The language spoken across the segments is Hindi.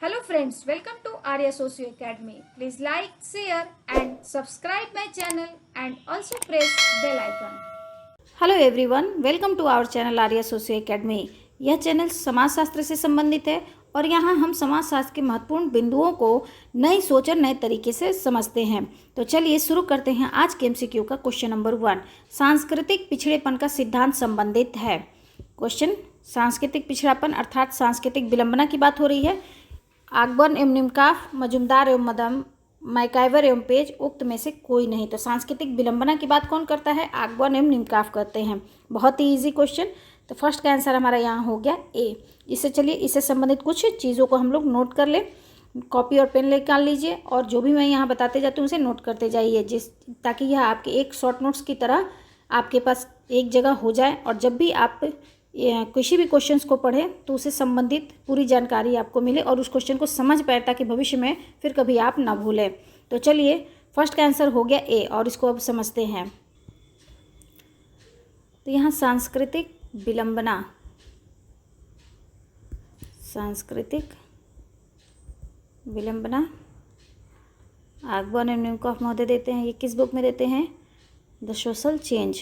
Hello friends, welcome to Arya Socio Academy. Please like, share and subscribe my channel and also press bell icon. Hello everyone, welcome to our channel Arya socio academy. यह चैनल समाजशास्त्र से संबंधित है और यहाँ हम समाजशास्त्र के महत्वपूर्ण बिंदुओं को नई सोच और नए तरीके से समझते हैं। तो चलिए शुरू करते हैं आज के एमसीक्यू का। क्वेश्चन नंबर 1, सांस्कृतिक पिछड़ेपन का सिद्धांत संबंधित है। क्वेश्चन, सांस्कृतिक पिछड़ापन अर्थात सांस्कृतिक विलंबना की बात हो रही है। अकबर एवं निमकाफ, मजुमदार एवं मदम, मैकाइवर एवं पेज उक्त में से कोई नहीं। तो सांस्कृतिक विलंबना की बात कौन करता है? अकबर एवं निमकाफ करते हैं। बहुत ही इजी क्वेश्चन। तो फर्स्ट का आंसर हमारा यहाँ हो गया ए। इससे चलिए इससे संबंधित कुछ चीज़ों को हम लोग नोट कर लें। कॉपी और पेन निकाल लीजिए और जो भी मैं यहाँ बताते जाती हूँ उसे नोट करते जाइए, ताकि यह आपके एक शॉर्ट नोट्स की तरह आपके पास एक जगह हो जाए और जब भी आप किसी भी क्वेश्चंस को पढ़ें तो उससे संबंधित पूरी जानकारी आपको मिले और उस क्वेश्चन को समझ पाए, ताकि भविष्य में फिर कभी आप ना भूलें। तो चलिए फर्स्ट का आंसर हो गया ए और इसको अब समझते हैं। तो यहाँ सांस्कृतिक विलंबना, सांस्कृतिक विलंबना अकबर एंड निमकाफ महोदय देते हैं। ये किस बुक में देते हैं? द सोशल चेंज,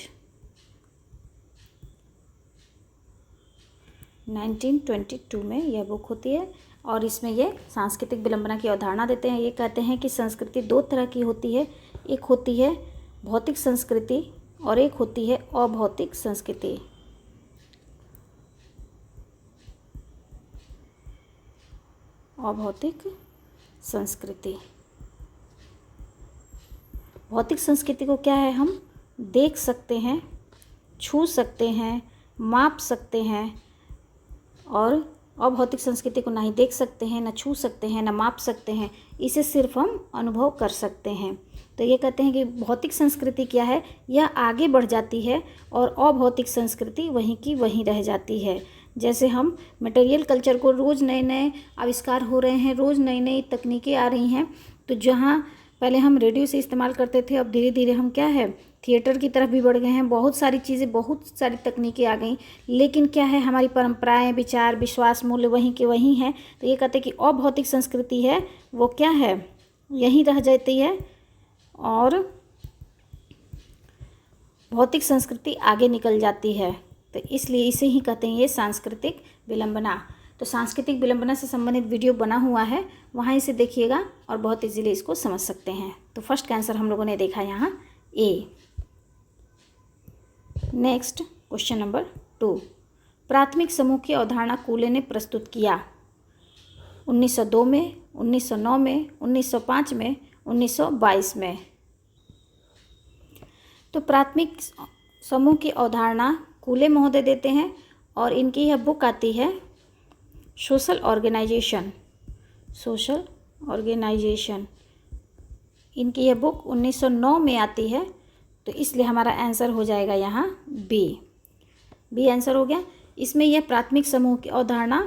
1922 में यह बुक होती है और इसमें ये सांस्कृतिक विलंबना की अवधारणा देते हैं। ये कहते हैं कि संस्कृति दो तरह की होती है, एक होती है भौतिक संस्कृति और एक होती है अभौतिक संस्कृति। अभौतिक संस्कृति, भौतिक संस्कृति को क्या है, हम देख सकते हैं, छू सकते हैं, माप सकते हैं, और अभौतिक संस्कृति को ना ही देख सकते हैं, ना छू सकते हैं, ना माप सकते हैं, इसे सिर्फ हम अनुभव कर सकते हैं। तो ये कहते हैं कि भौतिक संस्कृति क्या है, यह आगे बढ़ जाती है और अभौतिक संस्कृति वहीं की वहीं रह जाती है। जैसे हम मटेरियल कल्चर को रोज़ नए नए आविष्कार हो रहे हैं, रोज़ नई नई तकनीकें आ रही हैं। तो जहाँ पहले हम रेडियो से इस्तेमाल करते थे, अब धीरे धीरे हम क्या है, थिएटर की तरफ भी बढ़ गए हैं। बहुत सारी चीज़ें, बहुत सारी तकनीकें आ गई, लेकिन क्या है, हमारी परंपराएं, विचार, विश्वास, मूल्य वहीं के वहीं हैं। तो ये कहते हैं कि अभौतिक संस्कृति है वो क्या है, यहीं रह जाती है और भौतिक संस्कृति आगे निकल जाती है। तो इसलिए इसे ही कहते हैं ये सांस्कृतिक विलंबना। तो सांस्कृतिक विलंबना से संबंधित वीडियो बना हुआ है, वहाँ इसे देखिएगा और बहुत इजीली इसको समझ सकते हैं। तो फर्स्ट का आंसर हम लोगों ने देखा यहाँ ए। नेक्स्ट क्वेश्चन नंबर 2, प्राथमिक समूह की अवधारणा कूले ने प्रस्तुत किया। 1902 में, 1909 में, 1905 में, 1922 में। तो प्राथमिक समूह की अवधारणा कूले महोदय देते हैं और इनकी यह बुक आती है सोशल ऑर्गेनाइजेशन, सोशल ऑर्गेनाइजेशन। इनकी यह बुक 1909 में आती है, तो इसलिए हमारा आंसर हो जाएगा यहाँ बी आंसर हो गया। इसमें यह प्राथमिक समूह की अवधारणा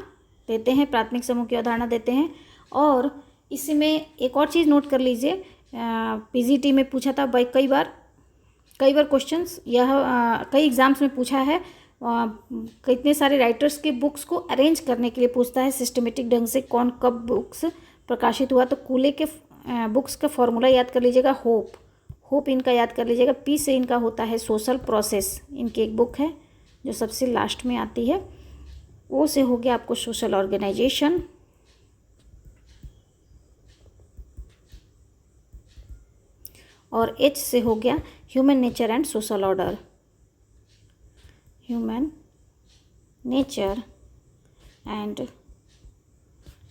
देते हैं, प्राथमिक समूह की अवधारणा देते हैं। और इसमें एक और चीज़ नोट कर लीजिए, पीजीटी में पूछा था भाई, कई बार क्वेश्चंस, यह कई एग्जाम्स में पूछा है। कितने सारे राइटर्स के बुक्स को अरेंज करने के लिए पूछता है सिस्टमेटिक ढंग से, कौन कब बुक्स प्रकाशित हुआ। तो कूले के बुक्स का फॉर्मूला याद कर लीजिएगा, होप इनका याद कर लीजिएगा। पी से इनका होता है सोशल प्रोसेस, इनकी एक बुक है जो सबसे लास्ट में आती है। ओ से हो गया आपको सोशल ऑर्गेनाइजेशन। और एच से हो गया human nature and social order, human nature and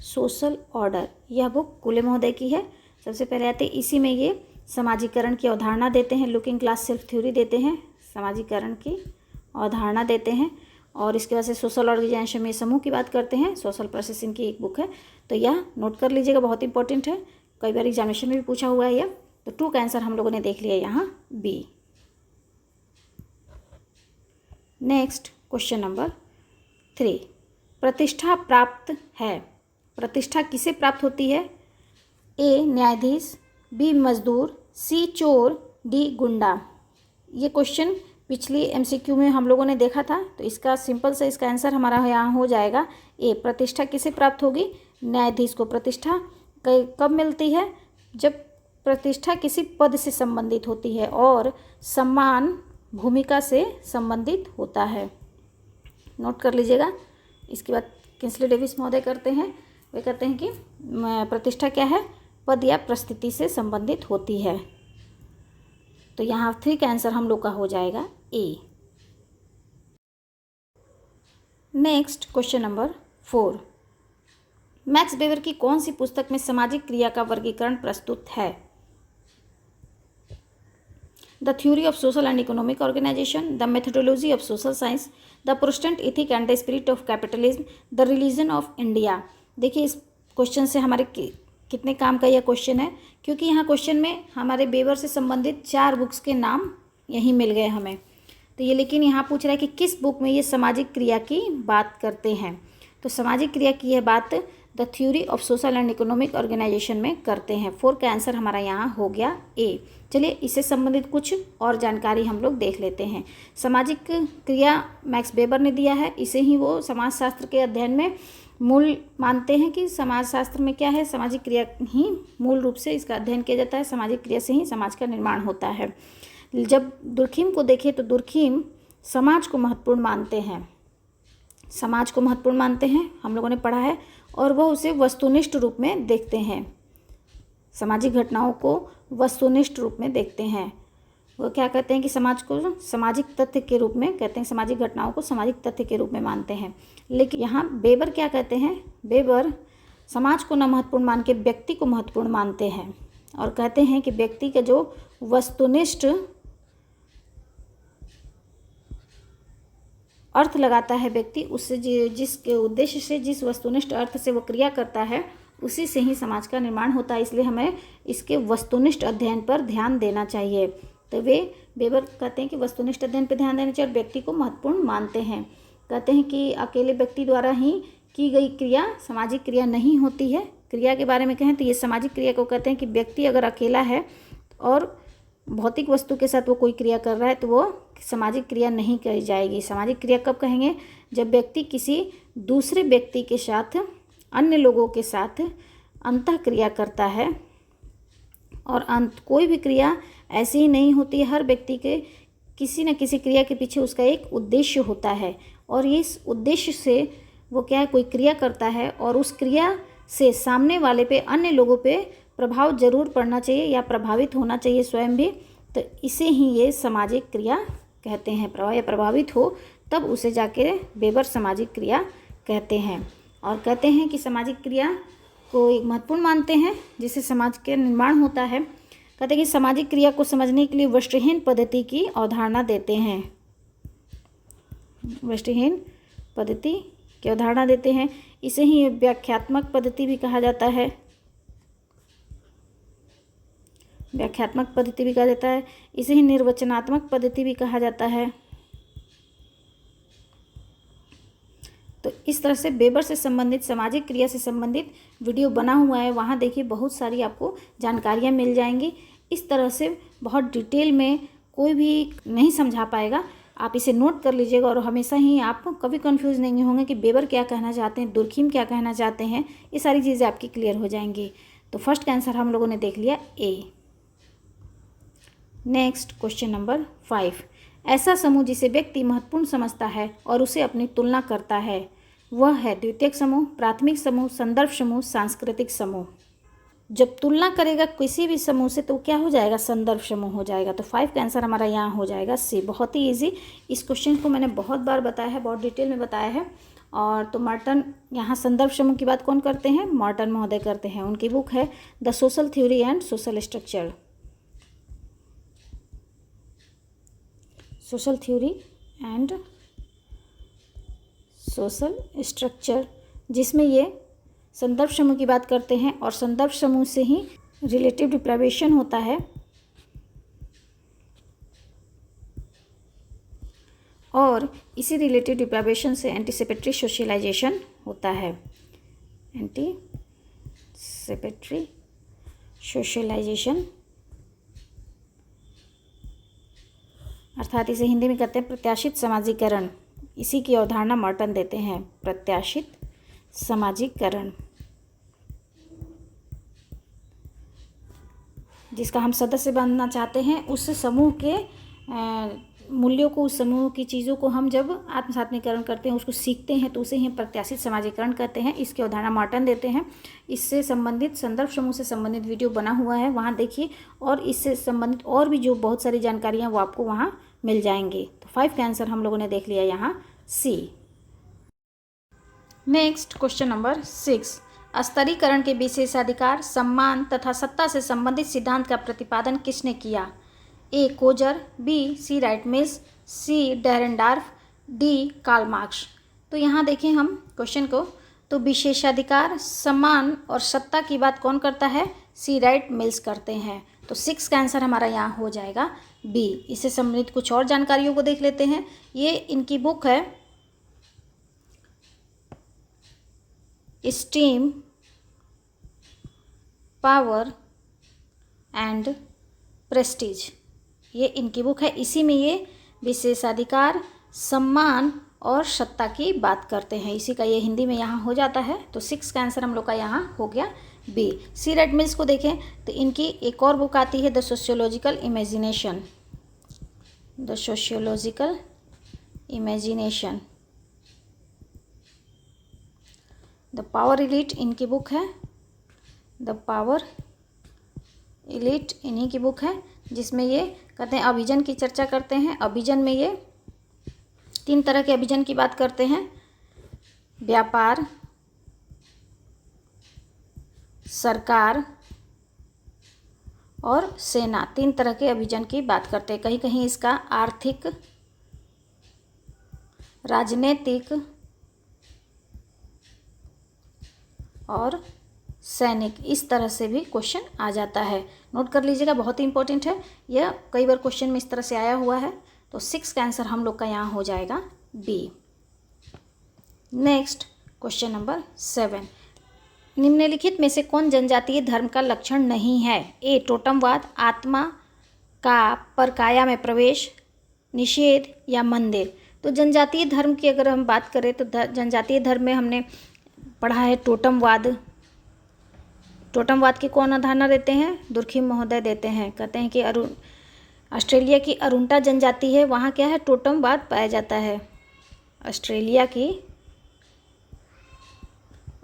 social order. यह बुक कूले महोदय की है, सबसे पहले आते हैं। इसी में ये समाजीकरण की अवधारणा देते हैं, लुकिंग क्लास सेल्फ थ्योरी देते हैं, समाजीकरण की अवधारणा देते हैं। और इसके बाद से सोशल ऑर्गेनाइजेशन में समूह की बात करते हैं। सोशल प्रोसेसिंग की एक बुक है, तो यह नोट कर लीजिएगा, बहुत इंपॉर्टेंट है, कई बार एग्जामिनेशन में भी पूछा हुआ है यह। तो 2 का आंसर हम लोगों ने देख लिया यहाँ बी। नेक्स्ट क्वेश्चन नंबर 3, प्रतिष्ठा प्राप्त है। प्रतिष्ठा किसे प्राप्त होती है? ए न्यायाधीश, बी मजदूर, सी चोर, डी गुंडा। ये क्वेश्चन पिछली एमसीक्यू में हम लोगों ने देखा था, तो इसका सिंपल से इसका आंसर हमारा यहाँ हो जाएगा ए। प्रतिष्ठा किसे प्राप्त होगी? न्यायाधीश को प्रतिष्ठा कब मिलती है? जब प्रतिष्ठा किसी पद से संबंधित होती है और सम्मान भूमिका से संबंधित होता है। नोट कर लीजिएगा। इसके बाद किंसले डेविस महोदय करते हैं, वे कहते हैं कि प्रतिष्ठा क्या है? पद या प्रस्थिति से संबंधित होती है। तो यहाँ 3 का आंसर हम लोग का हो जाएगा A. Next question number 4, Max Weber की कौन सी पुस्तक में सामाजिक क्रिया का वर्गीकरण प्रस्तुत है? The theory of social and economic organisation, the methodology of social science, the Protestant ethic and the spirit of capitalism, the religion of India. देखिए इस क्वेश्चन से हमारे कितने काम का यह क्वेश्चन है, क्योंकि यहाँ क्वेश्चन में हमारे वेबर से संबंधित 4 बुक्स के नाम यहीं मिल गए हमें। तो ये लेकिन यहाँ पूछ रहा है कि किस बुक में ये सामाजिक क्रिया की बात करते हैं। तो सामाजिक क्रिया की यह बात the theory of social and economic organisation में करते हैं। 4 का आंसर हमारा यहाँ हो गया ए। चलिए इससे संबंधित कुछ और जानकारी हम लोग देख लेते हैं। सामाजिक क्रिया मैक्स वेबर ने दिया है, इसे ही वो समाजशास्त्र के अध्ययन में मूल मानते हैं कि समाजशास्त्र में क्या है, सामाजिक क्रिया ही मूल रूप से इसका अध्ययन किया जाता है। सामाजिक क्रिया से ही समाज का निर्माण होता है। जब दुर्खीम को देखें तो दुर्खीम समाज को महत्वपूर्ण मानते हैं, समाज को महत्वपूर्ण मानते हैं, हम लोगों ने पढ़ा है, और वह उसे वस्तुनिष्ठ रूप में देखते हैं। सामाजिक घटनाओं को वस्तुनिष्ठ रूप में देखते हैं। वो क्या कहते हैं कि समाज को सामाजिक तथ्य के रूप में कहते हैं, सामाजिक घटनाओं को सामाजिक तथ्य के रूप में मानते हैं। लेकिन यहाँ वेबर क्या कहते हैं? वेबर समाज को न महत्वपूर्ण मान के व्यक्ति को महत्वपूर्ण मानते हैं और कहते हैं कि व्यक्ति का जो वस्तुनिष्ठ अर्थ लगाता है व्यक्ति, उससे जिस उद्देश्य से, जिस वस्तुनिष्ठ अर्थ से वो क्रिया करता है, उसी से ही समाज का निर्माण होता है। इसलिए हमें इसके वस्तुनिष्ठ अध्ययन पर ध्यान देना चाहिए। तो वेबर कहते हैं कि वस्तुनिष्ठ अध्ययन पर ध्यान देना चाहिए और व्यक्ति को महत्वपूर्ण मानते हैं। कहते हैं कि अकेले व्यक्ति द्वारा ही की गई क्रिया सामाजिक क्रिया नहीं होती है। क्रिया के बारे में कहें तो ये सामाजिक क्रिया को कहते हैं कि व्यक्ति अगर अकेला है और भौतिक वस्तु के साथ वो कोई क्रिया कर रहा है तो वो सामाजिक क्रिया नहीं कही जाएगी। सामाजिक क्रिया कब कहेंगे? जब व्यक्ति किसी दूसरे व्यक्ति के साथ, अन्य लोगों के साथ अंतः क्रिया करता है। और कोई भी क्रिया ऐसी ही नहीं होती है। हर व्यक्ति के किसी न किसी क्रिया के पीछे उसका एक उद्देश्य होता है और इस उद्देश्य से वो क्या है, कोई क्रिया करता है और उस क्रिया से सामने वाले पे, अन्य लोगों पे प्रभाव जरूर पड़ना चाहिए या प्रभावित होना चाहिए स्वयं भी। तो इसे ही ये सामाजिक क्रिया कहते हैं। प्रभावित हो तब उसे जाके वेबर सामाजिक क्रिया कहते हैं। और कहते हैं कि सामाजिक क्रिया को एक महत्वपूर्ण मानते हैं जिससे समाज के निर्माण होता है। कहते हैं कि सामाजिक क्रिया को समझने के लिए वृष्टिहीन पद्धति की अवधारणा देते हैं। वृष्टिहीन पद्धति की अवधारणा देते हैं। इसे ही व्याख्यात्मक पद्धति भी कहा जाता है। व्याख्यात्मक पद्धति भी कहा जाता है। इसे ही निर्वचनात्मक पद्धति भी कहा जाता है। तो इस तरह से वेबर से संबंधित, सामाजिक क्रिया से संबंधित वीडियो बना हुआ है। वहाँ देखिए बहुत सारी आपको जानकारियाँ मिल जाएंगी। इस तरह से बहुत डिटेल में कोई भी नहीं समझा पाएगा। आप इसे नोट कर लीजिएगा और हमेशा ही आप कभी कंफ्यूज नहीं होंगे कि वेबर क्या कहना चाहते हैं, दुर्खीम क्या कहना चाहते हैं। ये सारी चीज़ें आपकी क्लियर हो जाएंगी। तो फर्स्ट का आंसर हम लोगों ने देख लिया ए। नेक्स्ट क्वेश्चन नंबर 5, ऐसा समूह जिसे व्यक्ति महत्वपूर्ण समझता है और उसे अपनी तुलना करता है वह है द्वितीयक समूह, प्राथमिक समूह, संदर्भ समूह, सांस्कृतिक समूह। जब तुलना करेगा किसी भी समूह से तो क्या हो जाएगा? संदर्भ समूह हो जाएगा। तो 5 का आंसर हमारा यहाँ हो जाएगा सी। बहुत ही इजी। इस क्वेश्चन को मैंने बहुत बार बताया है, बहुत डिटेल में बताया है। और तो मॉर्टन यहाँ संदर्भ समूह की बात कौन करते हैं? मॉर्टन महोदय करते हैं। उनकी बुक है the social theory and social structure. Social theory and social structure, जिसमें ये संदर्भ समूह की बात करते हैं और संदर्भ समूह से ही रिलेटिव डिप्राइवेशन होता है और इसी रिलेटिव डिप्राइवेशन से एंटीसिपेटरी सोशलाइजेशन होता है। एंटीसिपेटरी सोशलाइजेशन अर्थात इसे हिंदी में कहते हैं प्रत्याशित समाजीकरण। इसी की अवधारणा मॉर्टन देते हैं, प्रत्याशित समाजीकरण। जिसका हम सदस्य बनना चाहते हैं, उस समूह के मूल्यों को, उस समूह की चीज़ों को हम जब आत्मसात्मीकरण करते हैं, उसको सीखते हैं, तो उसे ही प्रत्याशित समाजीकरण कहते हैं। इसकी अवधारणा मार्टन देते हैं। इससे संबंधित संदर्भ समूह से संबंधित वीडियो बना हुआ है, वहाँ देखिए, और इससे संबंधित और भी जो बहुत सारी जानकारियाँ वो आपको वहाँ मिल जाएंगी। तो 5 का आंसर हम लोगों ने देख लिया यहाँ सी। नेक्स्ट क्वेश्चन नंबर 6, स्तरीकरण के विशेषाधिकार, सम्मान तथा सत्ता से संबंधित सिद्धांत का प्रतिपादन किसने किया? A Coser, B C Wright Mills, C Dahrendorf, D Karl Marx. तो यहाँ देखें हम क्वेश्चन को, तो विशेषाधिकार, सम्मान और सत्ता की बात कौन करता है? सी राइट मिल्स करते हैं। तो 6 का आंसर हमारा यहाँ हो जाएगा बी। इससे संबंधित कुछ और जानकारियों को देख लेते हैं। ये इनकी बुक है स्टीम, पावर एंड प्रेस्टीज, ये इनकी बुक है। इसी में ये विशेषाधिकार, सम्मान और सत्ता की बात करते हैं। इसी का ये हिंदी में यहाँ हो जाता है। तो 6 का आंसर हम लोग का यहाँ हो गया बी। सी राइट मिल्स को देखें तो इनकी एक और बुक आती है the sociological imagination, the sociological imagination. The power elite इनकी बुक है, द पावर एलीट इन्हीं की बुक है, जिसमें ये कहते हैं अभिजन की चर्चा करते हैं। अभिजन में ये 3 तरह के अभिजन की बात करते हैं, व्यापार, सरकार और सेना। 3 तरह के अभिजन की बात करते हैं। कहीं कहीं इसका आर्थिक, राजनीतिक और सैनिक, इस तरह से भी क्वेश्चन आ जाता है। नोट कर लीजिएगा, बहुत ही इंपॉर्टेंट है। यह कई बार क्वेश्चन में इस तरह से आया हुआ है। तो 6 का आंसर हम लोग का यहाँ हो जाएगा बी। नेक्स्ट क्वेश्चन नंबर 7, निम्नलिखित में से कौन जनजातीय धर्म का लक्षण नहीं है? ए टोटमवाद, आत्मा का परकाया में प्रवेश, निषेध या मंदिर। तो जनजातीय धर्म की अगर हम बात करें तो जनजातीय धर्म में हमने पढ़ा है टोटमवाद। टोटमवाद की कौन अवधारणा देते हैं? दुर्खिम महोदय देते हैं। कहते हैं कि ऑस्ट्रेलिया की अरुंटा जनजाति है, वहाँ क्या है? टोटमवाद पाया जाता है। ऑस्ट्रेलिया की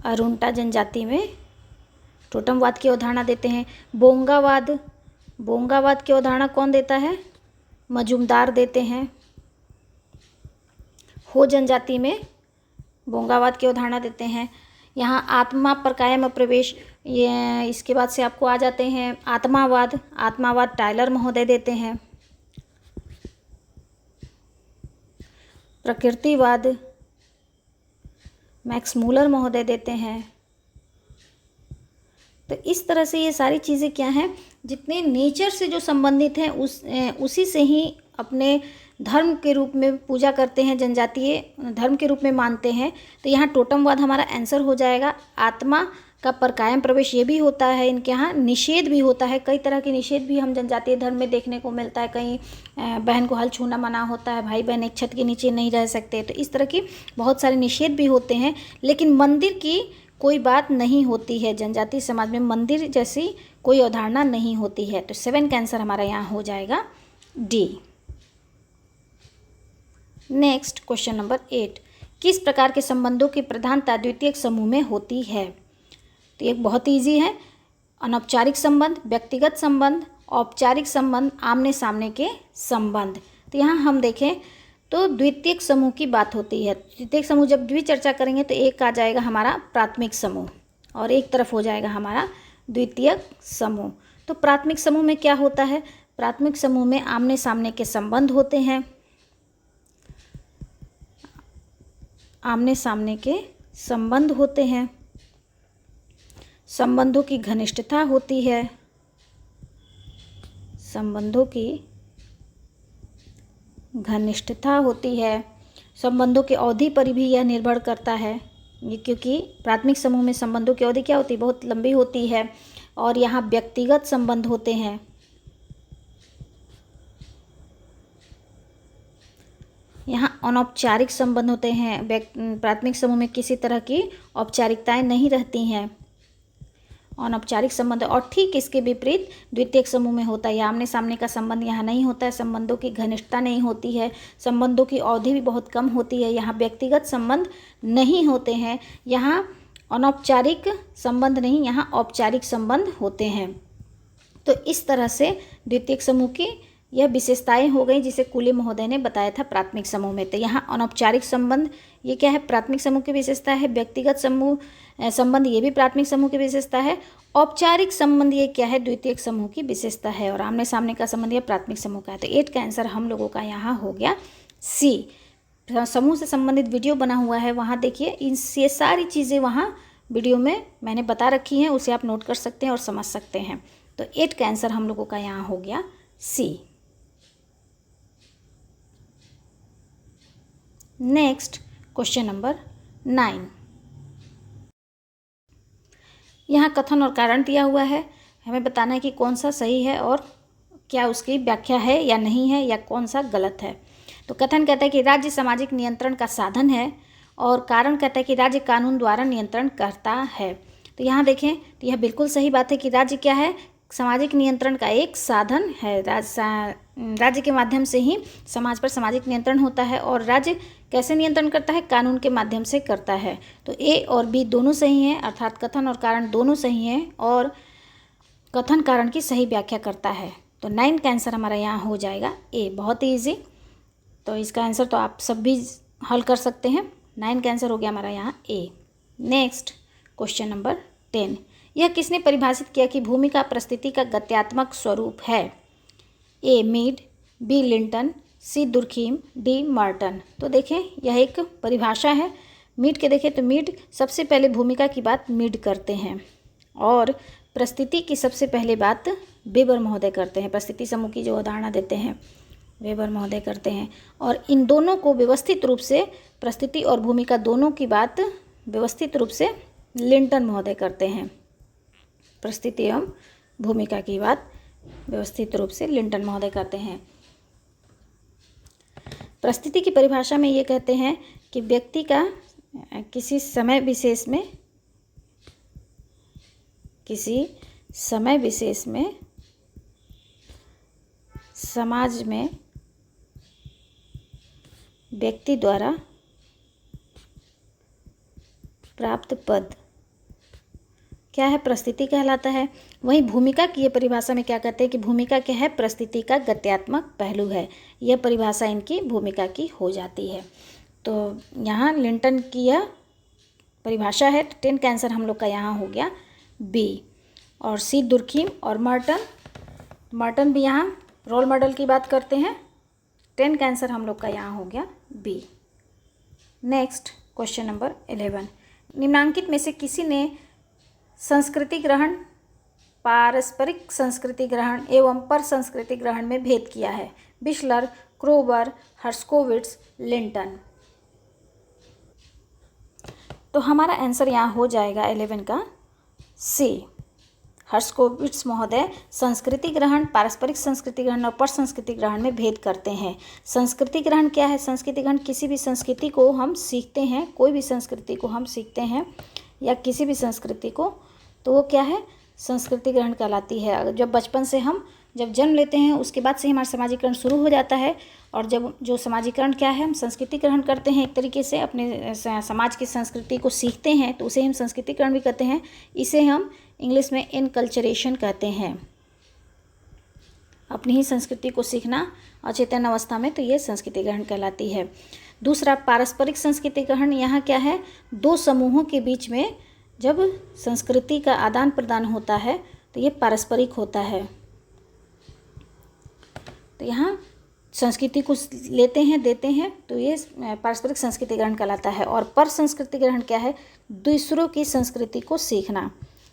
अरुंटा जनजाति में टोटमवाद की अवधारणा देते हैं। बोंगावाद, बोंगावाद की अवधारणा कौन देता है? मजूमदार देते हैं। हो जनजाति में बोंगावाद की अवधारणा देते हैं। यहाँ आत्मा परकाया में प्रवेश, ये इसके बाद से आपको आ जाते हैं आत्मावाद। आत्मावाद टायलर महोदय देते हैं। प्रकृतिवाद मैक्स मूलर महोदय देते हैं। तो इस तरह से ये सारी चीज़ें क्या हैं, जितने नेचर से जो संबंधित हैं उसी से ही अपने धर्म के रूप में पूजा करते हैं, जनजातीय धर्म के रूप में मानते हैं। तो यहाँ टोटमवाद हमारा आंसर हो जाएगा। आत्मा का परकायम प्रवेश ये भी होता है इनके यहाँ। निषेध भी होता है, कई तरह के निषेध भी हम जनजातीय धर्म में देखने को मिलता है। कहीं बहन को हल छूना मना होता है, भाई बहन एक छत के नीचे नहीं रह सकते। तो इस तरह की बहुत सारे निषेध भी होते हैं। लेकिन मंदिर की कोई बात नहीं होती है, जनजातीय समाज में मंदिर जैसी कोई अवधारणा नहीं होती है। तो 7 का आंसर हमारा यहाँ हो जाएगा डी। नेक्स्ट क्वेश्चन नंबर 8, किस प्रकार के संबंधों की प्रधानता द्वितीयक समूह में होती है? तो एक बहुत ईजी है, अनौपचारिक संबंध, व्यक्तिगत संबंध, औपचारिक संबंध, आमने सामने के संबंध। तो यहाँ हम देखें तो द्वितीयक समूह की बात होती है। द्वितीयक समूह जब भी चर्चा करेंगे तो एक आ जाएगा हमारा प्राथमिक समूह और एक तरफ हो जाएगा हमारा द्वितीयक समूह। तो प्राथमिक समूह में क्या होता है? प्राथमिक समूह में आमने सामने के संबंध होते हैं। आमने सामने के संबंध होते हैं, संबंधों की घनिष्ठता होती है, संबंधों की घनिष्ठता होती है। संबंधों की अवधि पर भी यह निर्भर करता है, ये क्योंकि प्राथमिक समूह में संबंधों की अवधि क्या होती है? बहुत लंबी होती है। और यहाँ व्यक्तिगत संबंध होते हैं। यहाँ अनौपचारिक संबंध होते हैं। प्राथमिक समूह में किसी तरह की औपचारिकताएं नहीं रहती हैं। अनौपचारिक संबंध। और ठीक इसके विपरीत द्वितीयक समूह में होता है। आमने सामने का संबंध यहाँ नहीं होता है, संबंधों की घनिष्ठता नहीं होती है, संबंधों की अवधि भी बहुत कम होती है, यहाँ व्यक्तिगत संबंध नहीं होते हैं, यहाँ अनौपचारिक संबंध नहीं, यहाँ औपचारिक संबंध होते हैं। तो इस तरह से द्वितीयक समूह की यह विशेषताएं हो गई जिसे कूले महोदय ने बताया था प्राथमिक समूह में। तो यहाँ अनौपचारिक संबंध ये क्या है, प्राथमिक समूह की विशेषता है। व्यक्तिगत समूह संबंध ये भी प्राथमिक समूह की विशेषता है। औपचारिक संबंध ये क्या है, द्वितीयक समूह की विशेषता है। और आमने सामने का संबंध ये प्राथमिक समूह का है। तो 8 का आंसर हम लोगों का यहाँ हो गया सी। समूह से संबंधित वीडियो बना हुआ है, वहाँ देखिए ये सारी चीज़ें वहाँ वीडियो में मैंने बता रखी हैं, उसे आप नोट कर सकते हैं और समझ सकते हैं। तो 8 का आंसर हम लोगों का यहाँ हो गया सी। Next question number 9। यहाँ कथन और कारण दिया हुआ है, हमें बताना है कि कौन सा सही है और क्या उसकी व्याख्या है या नहीं है, या कौन सा गलत है। तो कथन कहता है कि राज्य सामाजिक नियंत्रण का साधन है, और कारण कहता है कि राज्य कानून द्वारा नियंत्रण करता है। तो यहाँ देखें तो यह बिल्कुल सही बात है कि राज्य क्या है, सामाजिक नियंत्रण का एक साधन है। राज्य के माध्यम से ही समाज पर सामाजिक नियंत्रण होता है। और राज्य कैसे नियंत्रण करता है, कानून के माध्यम से करता है। तो ए और बी दोनों सही हैं, अर्थात कथन और कारण दोनों सही हैं, और कथन कारण की सही व्याख्या करता है। तो 9 का आंसर हमारा यहाँ हो जाएगा ए। बहुत ही ईजी, तो इसका आंसर तो आप सब भी हल कर सकते हैं। 9 का आंसर हो गया हमारा यहाँ ए। Next question number 10। यह किसने परिभाषित किया कि भूमि का परिस्थिति का गत्यात्मक स्वरूप है। ए मीड, बी लिंटन, सी दुर्खीम, डी मार्टन। तो देखें यह एक परिभाषा है। मीड के देखें तो मीड सबसे पहले भूमिका की बात मीड करते हैं, और परिस्थिति की सबसे पहले बात वेबर महोदय करते हैं। परिस्थिति समूह की जो उदाहरण देते हैं वेबर महोदय करते हैं। और इन दोनों को व्यवस्थित रूप से, परिस्थिति और भूमिका दोनों की बात व्यवस्थित रूप से लिंटन महोदय करते हैं। परिस्थिति एवं भूमिका की बात व्यवस्थित रूप से लिंटन महोदय करते हैं। परिस्थिति की परिभाषा में ये कहते हैं कि व्यक्ति का किसी समय विशेष में समाज में व्यक्ति द्वारा प्राप्त पद क्या है, परिस्थिति कहलाता है। वहीं भूमिका की ये परिभाषा में क्या कहते हैं कि भूमिका क्या है, परिस्थिति का गत्यात्मक पहलू है। यह परिभाषा इनकी भूमिका की हो जाती है। तो यहाँ लिंटन की यह परिभाषा है। 10 का आंसर हम लोग का यहाँ हो गया बी। और सी दुर्खीम और मार्टन भी यहाँ रोल मॉडल की बात करते हैं। 10 का आंसर हम लोग का यहाँ हो गया बी। Next question number 11। निम्नांकित में से किसी ने संस्कृति ग्रहण, पारस्परिक संस्कृति ग्रहण एवं पर संस्कृति ग्रहण में भेद किया है। बिशलर, क्रोबर, हर्स्कोविट्स, लिंटन। तो हमारा आंसर यहाँ हो जाएगा 11 का सी। हर्स्कोविट्स महोदय संस्कृति ग्रहण, पारस्परिक संस्कृति ग्रहण और पर संस्कृति ग्रहण में भेद करते हैं। संस्कृति ग्रहण क्या है, संस्कृति ग्रहण किसी भी संस्कृति को हम सीखते हैं, कोई भी संस्कृति को हम सीखते हैं या किसी भी संस्कृति को, तो वो क्या है, संस्कृति ग्रहण कहलाती है। जब बचपन से हम जब जन्म लेते हैं उसके बाद से हमारा सामाजिकरण शुरू हो जाता है। और जब जो सामाजिकरण क्या है, हम संस्कृति ग्रहण करते हैं, एक तरीके से अपने समाज की संस्कृति को सीखते हैं, तो उसे हम संस्कृतिकरण भी कहते हैं। इसे हम इंग्लिश में इनकल्चरेशन कहते हैं। अपनी ही संस्कृति को सीखना अचेतन अवस्था में, तो ये संस्कृति ग्रहण कहलाती है। दूसरा पारस्परिक संस्कृति ग्रहण, यहाँ क्या है, दो समूहों के बीच में जब संस्कृति का आदान प्रदान होता है तो ये पारस्परिक होता है। तो यहाँ संस्कृति को लेते हैं, देते हैं, तो ये पारस्परिक संस्कृति ग्रहण कहलाता है। और पर संस्कृति ग्रहण क्या है, दूसरों की संस्कृति को सीखना,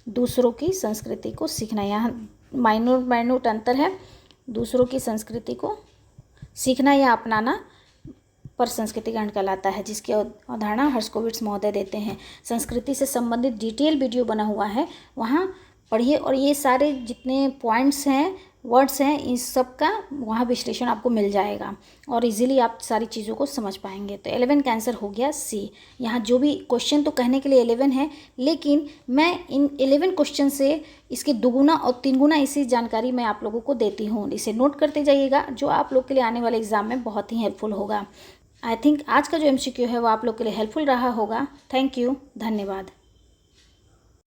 दूसरों की संस्कृति को सीखना। यहाँ माइन्यूट अंतर है। दूसरों की संस्कृति को सीखना या अपनाना पर संस्कृति ग्रहण कहलाता है, जिसकी अवधारणा हर्स्कोविट्स महोदय देते हैं। संस्कृति से संबंधित डिटेल वीडियो बना हुआ है, वहाँ पढ़िए। और ये सारे जितने पॉइंट्स हैं वर्ड्स हैं, इस सब का वहाँ विश्लेषण आपको मिल जाएगा और इजीली आप सारी चीज़ों को समझ पाएंगे। तो 11 का आंसर हो गया सी। यहाँ जो भी क्वेश्चन तो कहने के लिए 11 है, लेकिन मैं इन 11 क्वेश्चन से इसके दुगुना और तीन गुना इसी जानकारी मैं आप लोगों को देती हूँ। इसे नोट करते जाइएगा, जो आप लोग के लिए आने वाले एग्ज़ाम में बहुत ही हेल्पफुल होगा। आई थिंक आज का जो MCQ है वो आप लोग के लिए हेल्पफुल रहा होगा। थैंक यू, धन्यवाद।